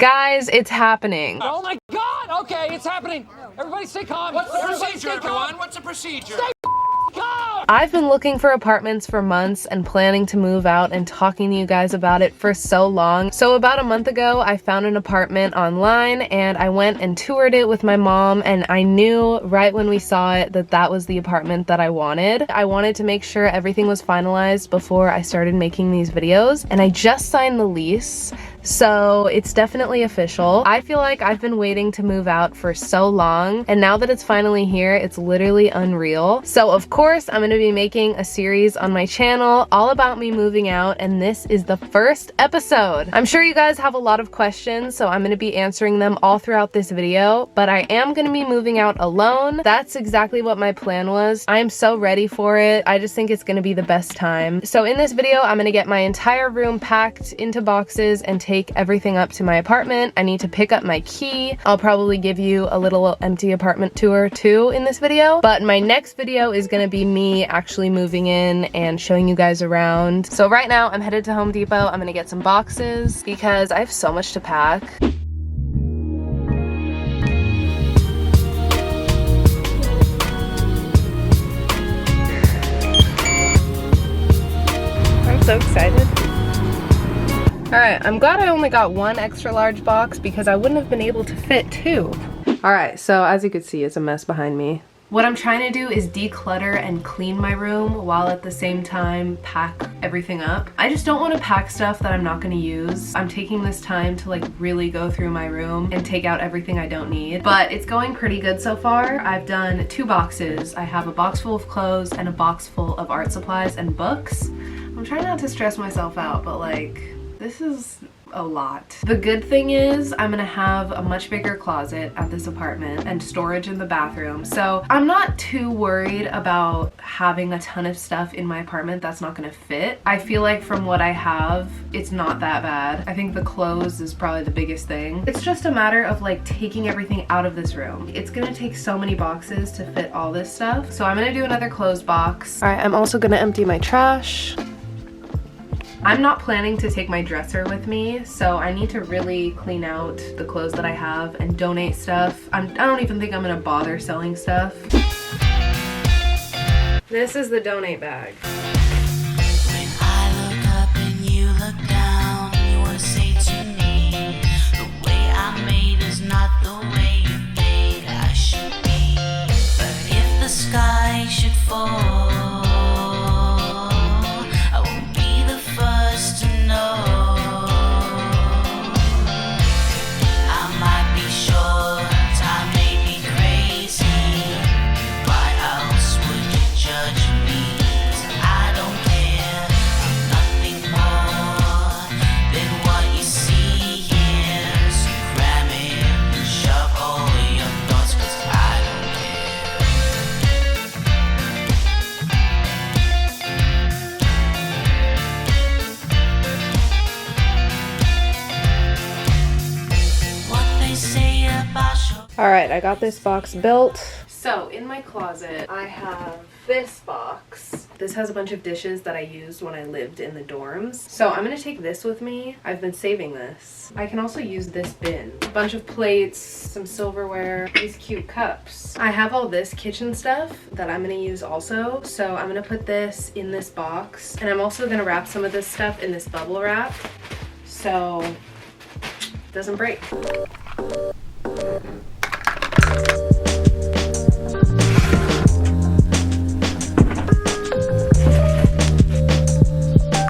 Guys, it's happening. Oh my God! Okay, it's happening. Everybody stay calm. What's the procedure, everyone? What's the procedure? Stay calm! I've been looking for apartments for months and planning to move out and talking to you guys about it for so long. So about a month ago, I found an apartment online and I went and toured it with my mom, and I knew right when we saw it that that was the apartment that I wanted. I wanted to make sure everything was finalized before I started making these videos, and I just signed the lease. So it's definitely official. I feel like I've been waiting to move out for so long, and now that it's finally here, it's literally unreal. So of course, I'm gonna be making a series on my channel all about me moving out, and this is the first episode. I'm sure you guys have a lot of questions, so I'm gonna be answering them all throughout this video, but I am gonna be moving out alone. That's exactly what my plan was. I am so ready for it. I just think it's gonna be the best time. So in this video, I'm gonna get my entire room packed into boxes and take everything up to my apartment. I need to pick up my key. I'll probably give you a little empty apartment tour too in this video, but my next video is gonna be me actually moving in and showing you guys around. So right now I'm headed to Home Depot. I'm gonna get some boxes because I have so much to pack. I'm so excited. Alright, I'm glad I only got one extra large box because I wouldn't have been able to fit two. Alright, so as you can see, it's a mess behind me. What I'm trying to do is declutter and clean my room while at the same time pack everything up. I just don't want to pack stuff that I'm not going to use. I'm taking this time to like really go through my room and take out everything I don't need. But it's going pretty good so far. I've done 2 boxes. I have a box full of clothes and a box full of art supplies and books. I'm trying not to stress myself out, but like, this is a lot. The good thing is I'm gonna have a much bigger closet at this apartment and storage in the bathroom. So I'm not too worried about having a ton of stuff in my apartment that's not gonna fit. I feel like from what I have, it's not that bad. I think the clothes is probably the biggest thing. It's just a matter of like taking everything out of this room. It's gonna take so many boxes to fit all this stuff. So I'm gonna do another clothes box. All right, I'm also gonna empty my trash. I'm not planning to take my dresser with me, so I need to really clean out the clothes that I have and donate stuff. I don't even think I'm gonna bother selling stuff. This is the donate bag. When I look up and you look down, you wanna say to me, the way I made is not the way you made I should be. But if the sky should fall, Alright, I got this box built. So in my closet, I have this box. This has a bunch of dishes that I used when I lived in the dorms. So I'm gonna take this with me. I've been saving this. I can also use this bin. A bunch of plates, some silverware, these cute cups. I have all this kitchen stuff that I'm gonna use also. So I'm gonna put this in this box. And I'm also gonna wrap some of this stuff in this bubble wrap so it doesn't break.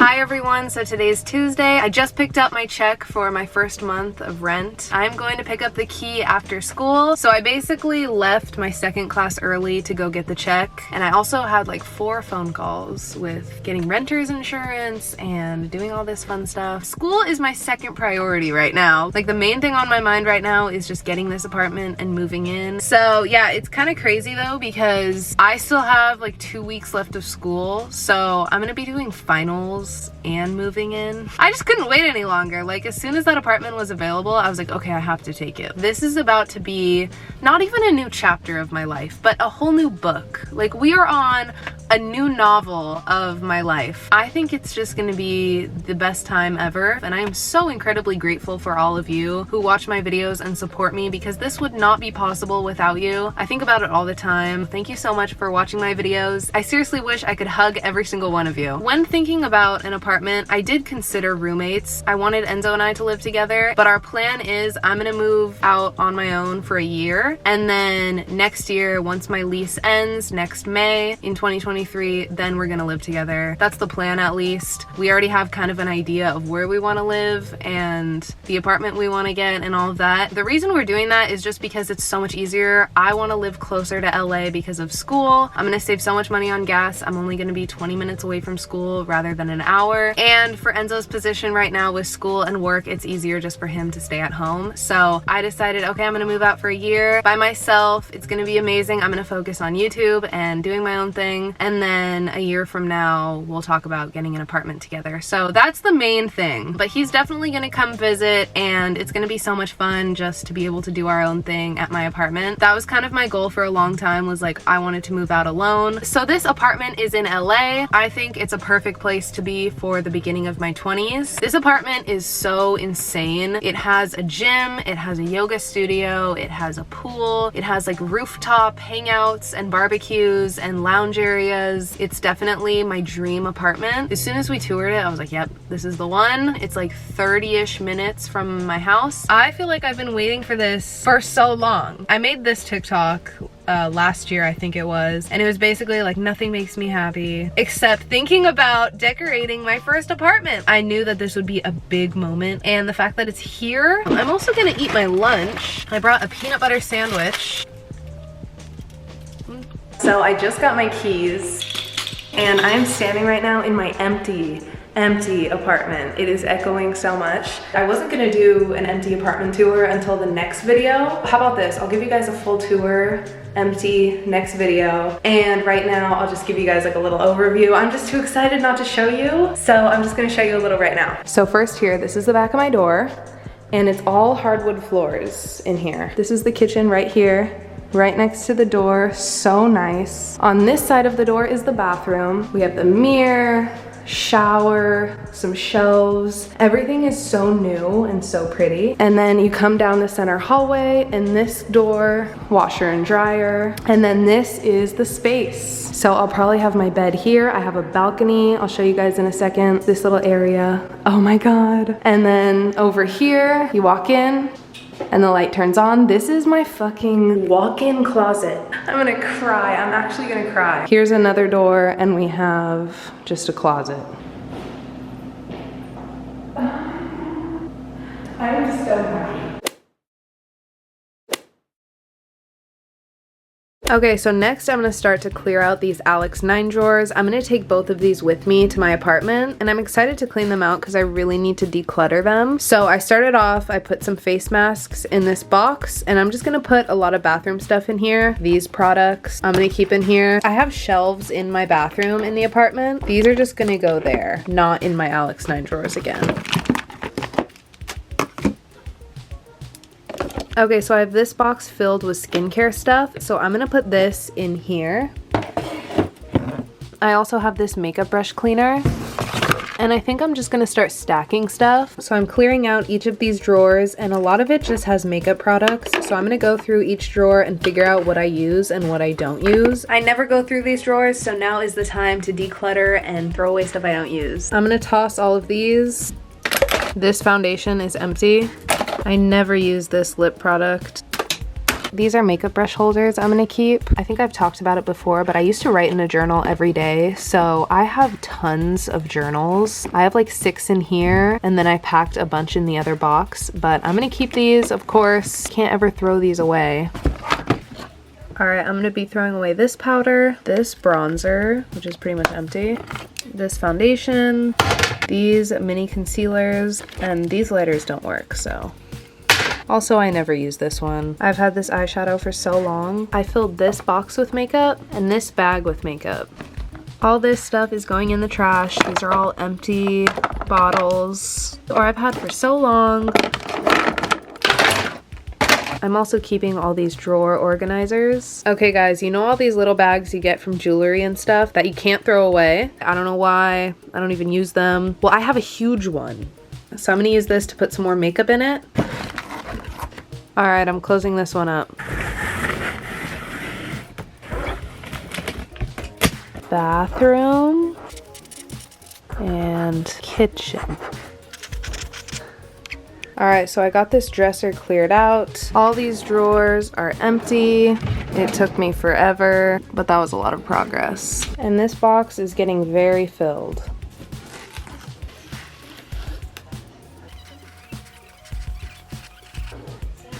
Hi everyone, so today's Tuesday. I just picked up my check for my first month of rent. I'm going to pick up the key after school. So I basically left my second class early to go get the check. And I also had like 4 phone calls with getting renter's insurance and doing all this fun stuff. School is my second priority right now. Like the main thing on my mind right now is just getting this apartment and moving in. So yeah, it's kind of crazy though because I still have like 2 weeks left of school. So I'm gonna be doing finals and moving in. I just couldn't wait any longer. Like as soon as that apartment was available, I was like, okay, I have to take it. This is about to be not even a new chapter of my life, but a whole new book. Like we are on a new novel of my life. I think it's just gonna be the best time ever, and I am so incredibly grateful for all of you who watch my videos and support me, because this would not be possible without you. I think about it all the time. Thank you so much for watching my videos. I seriously wish I could hug every single one of you. When thinking about an apartment, I did consider roommates. I wanted Enzo and I to live together, but our plan is I'm gonna move out on my own for a year, and then next year, once my lease ends next May in 2023, then we're gonna live together. That's the plan, at least. We already have kind of an idea of where we want to live and the apartment we want to get and all of that. The reason we're doing that is just because it's so much easier. I want to live closer to LA because of school. I'm gonna save so much money on gas. I'm only gonna be 20 minutes away from school rather than an hour. And for Enzo's position right now with school and work, it's easier just for him to stay at home. So I decided, okay, I'm gonna move out for a year by myself. It's gonna be amazing. I'm gonna focus on YouTube and doing my own thing. And then a year from now, we'll talk about getting an apartment together. So that's the main thing. But he's definitely gonna come visit, and it's gonna be so much fun just to be able to do our own thing at my apartment. That was kind of my goal for a long time, was like, I wanted to move out alone. So this apartment is in LA. I think it's a perfect place to be for the beginning of my 20s. This apartment is so insane. It has a gym, it has a yoga studio, it has a pool, it has like rooftop hangouts and barbecues and lounge areas. It's definitely my dream apartment. As soon as we toured it, I was like, yep, this is the one. It's like 30-ish minutes from my house. I feel like I've been waiting for this for so long. I made this TikTok last year, I think it was, and it was basically like, nothing makes me happy except thinking about decorating my first apartment. I knew that this would be a big moment, and the fact that it's here. I'm also gonna eat my lunch. I brought a peanut butter sandwich. So I just got my keys, and I'm standing right now in my empty apartment. It is echoing so much. I wasn't gonna do an empty apartment tour until the next video. How about this? I'll give you guys a full tour, empty, next video. And right now, I'll just give you guys like a little overview. I'm just too excited not to show you, so I'm just gonna show you a little right now. So first here, this is the back of my door, and it's all hardwood floors in here. This is the kitchen right here, right next to the door. So nice. On this side of the door is the bathroom. We have the mirror, shower, some shelves. Everything is so new and so pretty. And then you come down the center hallway, and this door, washer and dryer. And then this is the space. So I'll probably have my bed here. I have a balcony. I'll show you guys in a second. This little area. Oh my God. And then over here, you walk in, and the light turns on. This is my fucking walk-in closet. I'm gonna cry. I'm actually gonna cry. Here's another door, and we have just a closet. I am so happy. Okay, so next I'm gonna start to clear out these Alex 9 drawers. I'm gonna take both of these with me to my apartment, and I'm excited to clean them out because I really need to declutter them. So I started off, I put some face masks in this box, and I'm just gonna put a lot of bathroom stuff in here. These products I'm gonna keep in here. I have shelves in my bathroom in the apartment. These are just gonna go there, not in my Alex 9 drawers again. Okay, so I have this box filled with skincare stuff, so I'm gonna put this in here. I also have this makeup brush cleaner, and I think I'm just gonna start stacking stuff. So I'm clearing out each of these drawers, and a lot of it just has makeup products, so I'm gonna go through each drawer and figure out what I use and what I don't use. I never go through these drawers, so now is the time to declutter and throw away stuff I don't use. I'm gonna toss all of these. This foundation is empty. I never use this lip product. These are makeup brush holders I'm gonna keep. I think I've talked about it before, but I used to write in a journal every day, so I have tons of journals. I have like 6 in here, and then I packed a bunch in the other box, but I'm gonna keep these, of course. Can't ever throw these away. Alright, I'm gonna be throwing away this powder, this bronzer, which is pretty much empty, this foundation, these mini concealers, and these lighters don't work, so. Also, I never use this one. I've had this eyeshadow for so long. I filled this box with makeup and this bag with makeup. All this stuff is going in the trash. These are all empty bottles, or I've had for so long. I'm also keeping all these drawer organizers. Okay guys, you know all these little bags you get from jewelry and stuff that you can't throw away? I don't know why, I don't even use them. Well, I have a huge one. So I'm gonna use this to put some more makeup in it. All right, I'm closing this one up. Bathroom and kitchen. All right, so I got this dresser cleared out. All these drawers are empty. It took me forever, but that was a lot of progress. And this box is getting very filled.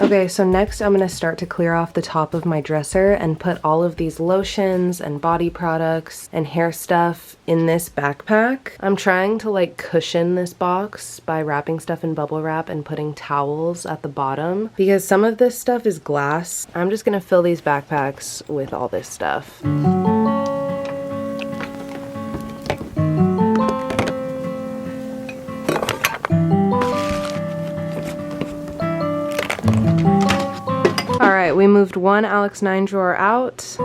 Okay, so next I'm gonna start to clear off the top of my dresser and put all of these lotions and body products and hair stuff in this backpack. I'm trying to like cushion this box by wrapping stuff in bubble wrap and putting towels at the bottom because some of this stuff is glass. I'm just gonna fill these backpacks with all this stuff. Alright, we moved one Alex 9 drawer out.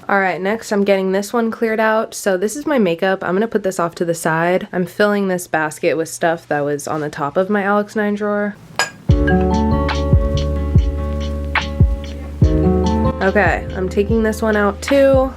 Alright, next I'm getting this one cleared out. So this is my makeup. I'm gonna put this off to the side. I'm filling this basket with stuff that was on the top of my Alex 9 drawer. Okay, I'm taking this one out too.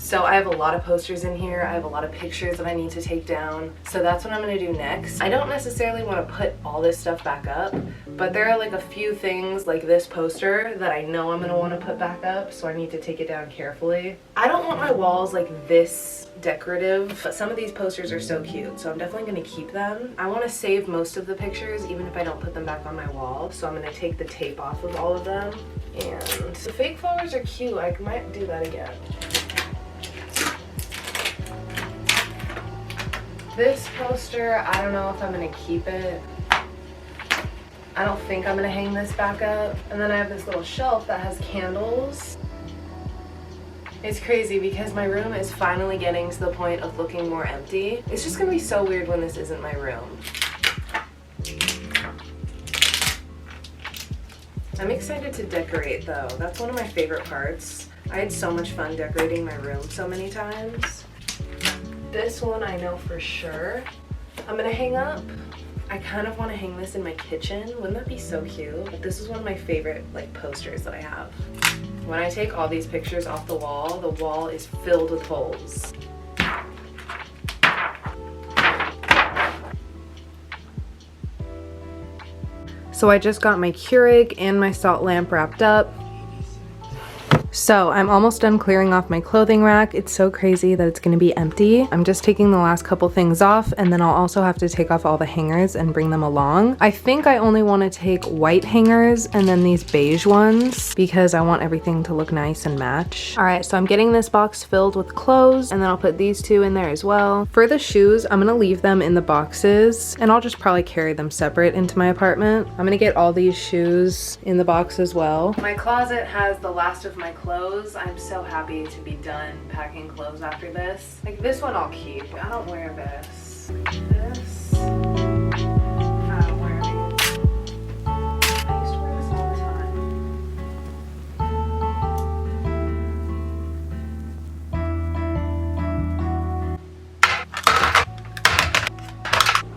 So I have a lot of posters in here. I have a lot of pictures that I need to take down. So that's what I'm gonna do next. I don't necessarily want to put all this stuff back up, but there are like a few things like this poster that I know I'm gonna want to put back up, so I need to take it down carefully. I don't want my walls like this decorative, but some of these posters are so cute, so I'm definitely gonna keep them. I want to save most of the pictures even if I don't put them back on my wall, so I'm gonna take the tape off of all of them. And the fake flowers are cute. I might do that again. This poster, I don't know if I'm gonna keep it. I don't think I'm gonna hang this back up. And then I have this little shelf that has candles. It's crazy because my room is finally getting to the point of looking more empty. It's just gonna be so weird when this isn't my room. I'm excited to decorate though. That's one of my favorite parts. I had so much fun decorating my room so many times. This one I know for sure I'm gonna hang up. I kind of want to hang this in my kitchen. Wouldn't that be so cute? But this is one of my favorite like posters that I have. When I take all these pictures off the wall is filled with holes. So I just got my Keurig and my salt lamp wrapped up. So I'm almost done clearing off my clothing rack. It's so crazy that it's gonna be empty. I'm just taking the last couple things off, and then I'll also have to take off all the hangers and bring them along. I think I only wanna take white hangers and then these beige ones because I want everything to look nice and match. All right, so I'm getting this box filled with clothes, and then I'll put these two in there as well. For the shoes, I'm gonna leave them in the boxes, and I'll just probably carry them separate into my apartment. I'm gonna get all these shoes in the box as well. My closet has the last of my clothes. I'm so happy to be done packing clothes after this. Like this one I'll keep. I don't wear this. This. I don't wear these. I used to wear this all the time.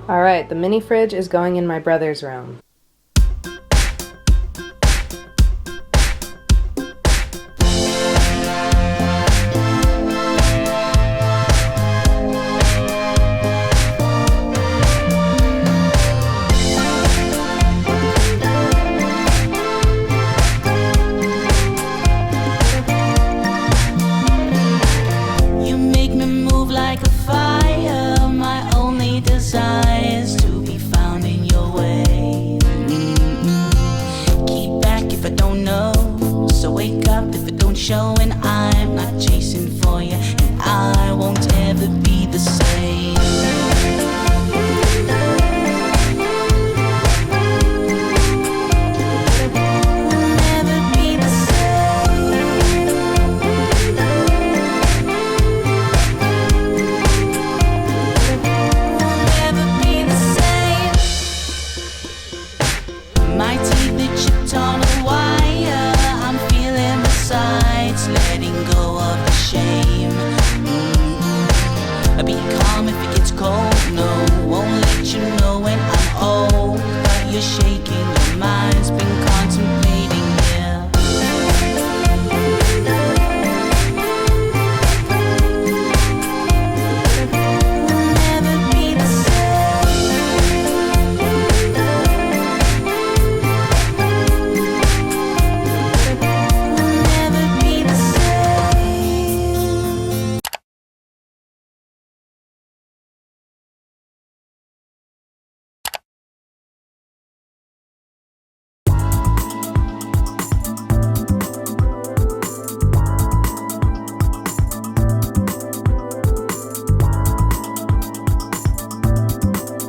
All right, the mini fridge is going in my brother's room. desires to be found in your way. Keep back if I don't know, so wake up if it don't show. And I'm not chasing for you, and I won't ever be the same.